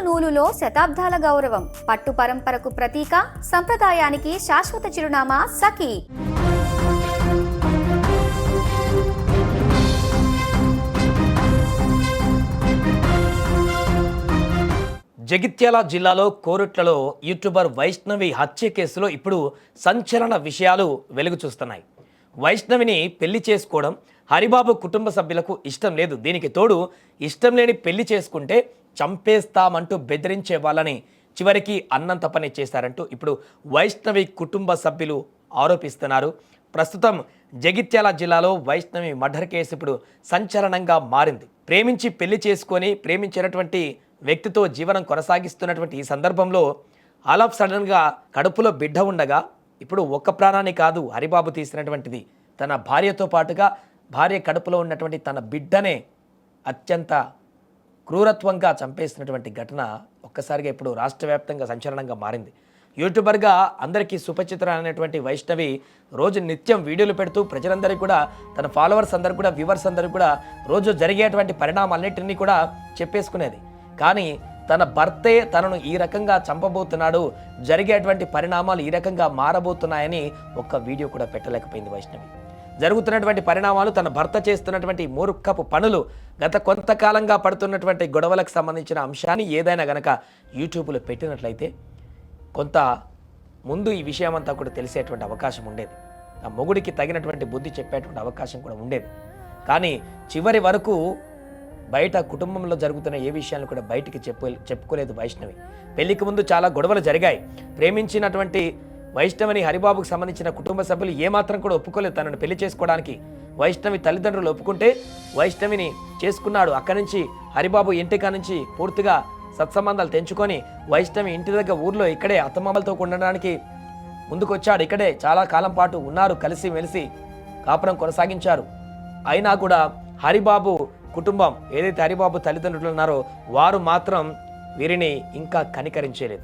నూలులో శతాబ్దాల గౌరవం, పట్టు పరంపరకు ప్రతీక, సంప్రదాయానికి శాశ్వత చిరునామా సఖీ. జగిత్యాల జిల్లాలో కోరుట్లలో యూట్యూబర్ వైష్ణవి హత్య కేసులో ఇప్పుడు సంచలన విషయాలు వెలుగు చూస్తున్నాయి. వైష్ణవిని పెళ్లి చేసుకోవడం హరిబాబు కుటుంబ సభ్యులకు ఇష్టం లేదు. దీనికి తోడు ఇష్టం లేని పెళ్లి చేసుకుంటే చంపేస్తామంటూ బెదిరించే వాళ్ళని చివరికి అన్నంత పని చేశారంటూ ఇప్పుడు వైష్ణవి కుటుంబ సభ్యులు ఆరోపిస్తున్నారు. ప్రస్తుతం జగిత్యాల జిల్లాలో వైష్ణవి మర్డర్ కేసు ఇప్పుడు సంచలనంగా మారింది. ప్రేమించి పెళ్లి చేసుకొని ప్రేమించినటువంటి వ్యక్తితో జీవనం కొనసాగిస్తున్నటువంటి ఈ సందర్భంలో ఆల్ ఆఫ్ సడన్గా కడుపులో బిడ్డ ఉండగా ఇప్పుడు ఒక్క ప్రాణాన్ని కాదు హరిబాబు తీసినటువంటిది, తన భార్యతో పాటుగా భార్య కడుపులో ఉన్నటువంటి తన బిడ్డనే అత్యంత క్రూరత్వంగా చంపేసినటువంటి ఘటన ఒక్కసారిగా ఇప్పుడు రాష్ట్ర వ్యాప్తంగా సంచలనంగా మారింది. యూట్యూబర్గా అందరికీ సుపరిచితులైనటువంటి వైష్ణవి రోజు నిత్యం వీడియోలు పెడుతూ ప్రజలందరికీ కూడా, తన ఫాలోవర్స్ అందరూ కూడా, వ్యూవర్స్ అందరూ కూడా రోజు జరిగేటువంటి పరిణామాలన్నింటినీ కూడా చెప్పేసుకునేది. కానీ తన భర్తే తనను ఈ రకంగా చంపబోతున్నాడు, జరిగేటువంటి పరిణామాలు ఈ రకంగా మారబోతున్నాయని ఒక్క వీడియో కూడా పెట్టలేకపోయింది వైష్ణవి. జరుగుతున్నటువంటి పరిణామాలు, తన భర్త చేస్తున్నటువంటి మూర్ఖపు పనులు, గత కొంతకాలంగా పడుతున్నటువంటి గొడవలకు సంబంధించిన అంశాన్ని ఏదైనా గనక యూట్యూబ్లో పెట్టినట్లయితే కొంత ముందు ఈ విషయం అంతా కూడా తెలిసేటువంటి అవకాశం ఉండేది. ఆ మొగుడికి తగినటువంటి బుద్ధి చెప్పేటువంటి అవకాశం కూడా ఉండేది. కానీ చివరి వరకు బయట కుటుంబంలో జరుగుతున్న ఏ విషయాలను కూడా బయటికి చెప్పుకోలేదు వైష్ణవి. పెళ్లికి ముందు చాలా గొడవలు జరిగాయి. ప్రేమించినటువంటి వైష్ణవిని హరిబాబుకు సంబంధించిన కుటుంబ సభ్యులు ఏమాత్రం కూడా ఒప్పుకోలేదు తనను పెళ్లి చేసుకోవడానికి. వైష్ణవి తల్లిదండ్రులు ఒప్పుకుంటే వైష్ణవిని చేసుకున్నాడు. అక్కడి నుంచి హరిబాబు ఇంటికా నుంచి పూర్తిగా సత్సంబంధాలు తెంచుకొని వైష్ణవి ఇంటి దగ్గర ఊర్లో ఇక్కడే అత్తమామలతో ఉండడానికి ముందుకు వచ్చాడు. ఇక్కడే చాలా కాలం పాటు ఉన్నారు, కలిసి మెలిసి కాపురం కొనసాగించారు. అయినా కూడా హరిబాబు కుటుంబం, ఏదైతే హరిబాబు తల్లిదండ్రులు ఉన్నారో వారు మాత్రం వీరిని ఇంకా కనికరించలేదు.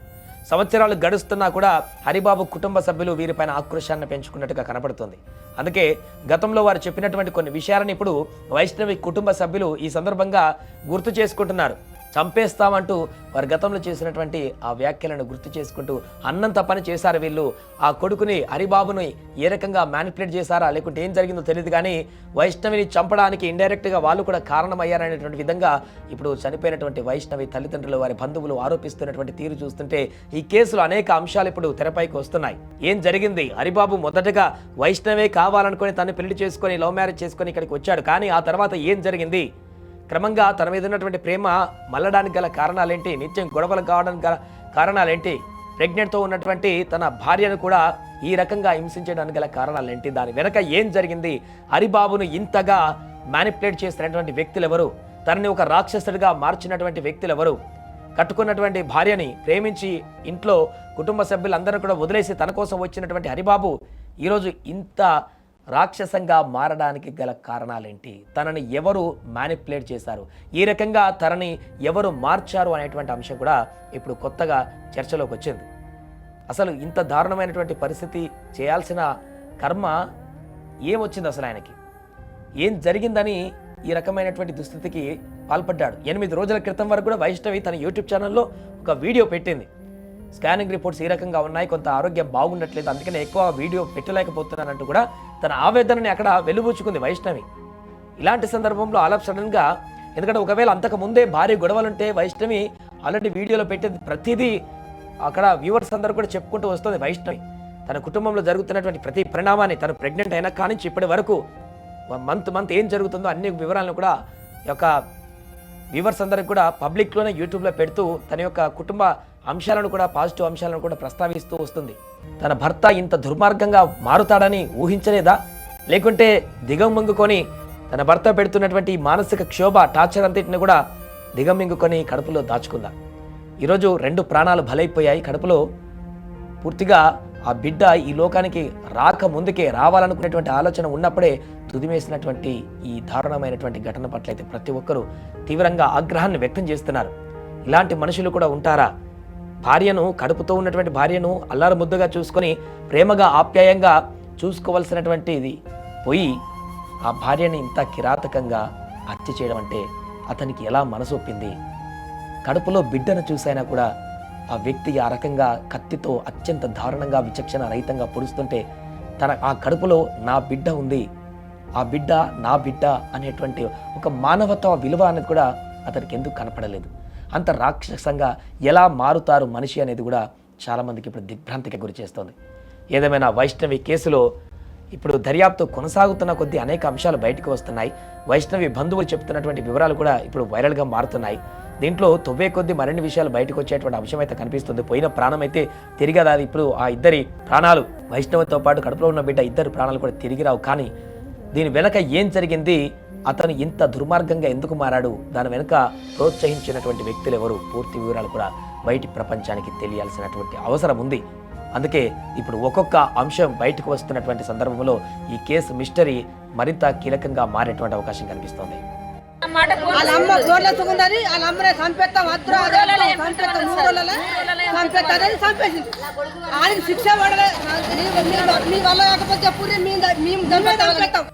సంవత్సరాలు గడుస్తున్నా కూడా హరిబాబు కుటుంబ సభ్యులు వీరిపైన ఆక్రోశాన్ని పెంచుకున్నట్టుగా కనపడుతుంది. అందుకే గతంలో వారు చెప్పినటువంటి కొన్ని విషయాలను ఇప్పుడు వైష్ణవి కుటుంబ సభ్యులు ఈ సందర్భంగా గుర్తు చేసుకుంటున్నారు. చంపేస్తామంటూ వారు గతంలో చేసినటువంటి ఆ వ్యాఖ్యలను గుర్తు చేసుకుంటూ అన్నంత పని చేశారు వీళ్ళు. ఆ కొడుకుని హరిబాబుని ఏ రకంగా మ్యానిపులేట్ చేశారా లేకుంటే ఏం జరిగిందో తెలియదు, కానీ వైష్ణవిని చంపడానికి ఇండైరెక్ట్గా వాళ్ళు కూడా కారణమయ్యారనేటువంటి విధంగా ఇప్పుడు చనిపోయినటువంటి వైష్ణవి తల్లిదండ్రులు, వారి బంధువులు ఆరోపిస్తున్నటువంటి తీరు చూస్తుంటే ఈ కేసులో అనేక అంశాలు ఇప్పుడు తెరపైకి వస్తున్నాయి. ఏం జరిగింది? హరిబాబు మొదటగా వైష్ణవే కావాలనుకుని తను పెళ్లి చేసుకొని లవ్ మ్యారేజ్ చేసుకొని ఇక్కడికి వచ్చాడు. కానీ ఆ తర్వాత ఏం జరిగింది? క్రమంగా తన మీద ఉన్నటువంటి ప్రేమ మల్లడానికి గల కారణాలేంటి? నిత్యం గొడవలు కావడానికి గల కారణాలేంటి? ప్రెగ్నెంట్తో ఉన్నటువంటి తన భార్యను కూడా ఈ రకంగా హింసించడానికి గల కారణాలేంటి? దాని వెనక ఏం జరిగింది? హరిబాబును ఇంతగా మ్యానిపులేట్ చేసినటువంటి వ్యక్తులు ఎవరు? తనని ఒక రాక్షసుడిగా మార్చినటువంటి వ్యక్తులు ఎవరు? కట్టుకున్నటువంటి భార్యని ప్రేమించి ఇంట్లో కుటుంబ సభ్యులందరూ కూడా వదిలేసి తన కోసం వచ్చినటువంటి హరిబాబు ఈరోజు ఇంత రాక్షసంగా మారడానికి గల కారణాలేంటి? తనని ఎవరు మ్యానిపులేట్ చేశారు? ఈ రకంగా తనని ఎవరు మార్చారు అనేటువంటి అంశం కూడా ఇప్పుడు కొత్తగా చర్చలోకి వచ్చింది. అసలు ఇంత దారుణమైనటువంటి పరిస్థితి చేయాల్సిన కర్మ ఏమొచ్చింది? అసలు ఆయనకి ఏం జరిగిందని ఈ రకమైనటువంటి దుస్థితికి పాల్పడ్డాడు? 8 రోజుల క్రితం వరకు కూడా వైష్ణవి తన యూట్యూబ్ ఛానల్లో ఒక వీడియో పెట్టింది. స్కానింగ్ రిపోర్ట్స్ ఈ రకంగా ఉన్నాయి, కొంత ఆరోగ్యం బాగుండట్లేదు, అందుకనే ఎక్కువ వీడియో పెట్టలేకపోతున్నానంటూ కూడా తన ఆవేదనని అక్కడ వెలుబుచ్చుకుంది వైష్ణవి. ఇలాంటి సందర్భంలో ఆల్ ఆఫ్ సడన్గా, ఎందుకంటే ఒకవేళ అంతకు ముందే భారీ గొడవలుంటే వైష్ణవి ఆల్రెడీ వీడియోలో పెట్టేది ప్రతిదీ అక్కడ వ్యూవర్స్ అందరూ కూడా చెప్పుకుంటూ వస్తుంది. వైష్ణవి తన కుటుంబంలో జరుగుతున్నటువంటి ప్రతి పరిణామాన్ని, తను ప్రెగ్నెంట్ అయినా కానీ ఇప్పటి వరకు మంత్ ఏం జరుగుతుందో అన్ని వివరాలను కూడా యొక్క వ్యూవర్స్ అందరికి కూడా పబ్లిక్లోనే యూట్యూబ్లో పెడుతూ తన యొక్క కుటుంబ అంశాలను కూడా, పాజిటివ్ అంశాలను కూడా ప్రస్తావిస్తూ వస్తుంది. తన భర్త ఇంత దుర్మార్గంగా మారుతాడని ఊహించలేదా? లేకుంటే దిగమింగుకొని తన భర్త పెడుతున్నటువంటి మానసిక క్షోభ, టార్చర్ అంతటిని కూడా దిగమింగుకొని కడుపులో దాచుకుందా? ఈరోజు 2 ప్రాణాలు బలైపోయాయి. కడుపులో పూర్తిగా ఆ బిడ్డ ఈ లోకానికి రాక ముందుకే, రావాలనుకునేటువంటి ఆలోచన ఉన్నప్పుడే తుదిమేసినటువంటి ఈ దారుణమైనటువంటి ఘటన పట్ల అయితే ప్రతి ఒక్కరూ తీవ్రంగా ఆగ్రహాన్ని వ్యక్తం చేస్తున్నారు. ఇలాంటి మనుషులు కూడా ఉంటారా? భార్యను, కడుపుతో ఉన్నటువంటి భార్యను అల్లారు ముద్దుగా చూసుకొని ప్రేమగా ఆప్యాయంగా చూసుకోవాల్సినటువంటిది పోయి ఆ భార్యని ఇంత కిరాతకంగా హత్య చేయడం అంటే అతనికి ఎలా మనసు ఒప్పింది? కడుపులో బిడ్డను చూసైనా కూడా ఆ వ్యక్తి ఆ రకంగా కత్తితో అత్యంత దారుణంగా విచక్షణ రహితంగా పొడుస్తుంటే ఆ కడుపులో నా బిడ్డ ఉంది, ఆ బిడ్డ నా బిడ్డ అనేటువంటి ఒక మానవత్వ విలువ అనేది కూడా అతనికి ఎందుకు కనపడలేదు? అంత రాక్షసంగా ఎలా మారుతారు మనిషి అనేది కూడా చాలామందికి ఇప్పుడు దిగ్భ్రాంతికి గురి చేస్తోంది. ఏదేమైనా వైష్ణవి కేసులో ఇప్పుడు దర్యాప్తు కొనసాగుతున్న కొద్దీ అనేక అంశాలు బయటకు వస్తున్నాయి. వైష్ణవి బంధువులు చెప్తున్నటువంటి వివరాలు కూడా ఇప్పుడు వైరల్గా మారుతున్నాయి. దీంట్లో తొవ్వే కొద్దీ మరిన్ని విషయాలు బయటకు వచ్చేటువంటి అంశం అయితే కనిపిస్తుంది. పోయిన ప్రాణం అయితే తిరిగి రాదు. ఇప్పుడు ఆ ఇద్దరి ప్రాణాలు, వైష్ణవితో పాటు కడుపులో ఉన్న బిడ్డ ఇద్దరు ప్రాణాలు కూడా తిరిగి రావు. కానీ దీని వెనక ఏం జరిగింది, అతను ఇంత దుర్మార్గంగా ఎందుకు మారాడు, దాని వెనుక ప్రోత్సహించినటువంటి వ్యక్తులు ఎవరు, పూర్తి వివరాలు కూడా బయటి ప్రపంచానికి తెలియాల్సినటువంటి అవసరం ఉంది. అందుకే ఇప్పుడు ఒక్కొక్క అంశం బయటకు వస్తున్నటువంటి సందర్భంలో ఈ కేసు మిస్టరీ మరింత కీలకంగా మారేటువంటి అవకాశం కనిపిస్తోంది. వాళ్ళ అమ్మ గోర్ల సుగున్నది, వాళ్ళ అమ్మనే చంపేస్తాం, చంపేసింది. ఆయనకి శిక్ష పడలే. మీ వల్ల కాకపోతే చెప్పుర్రి, మేము చంపేస్తాం.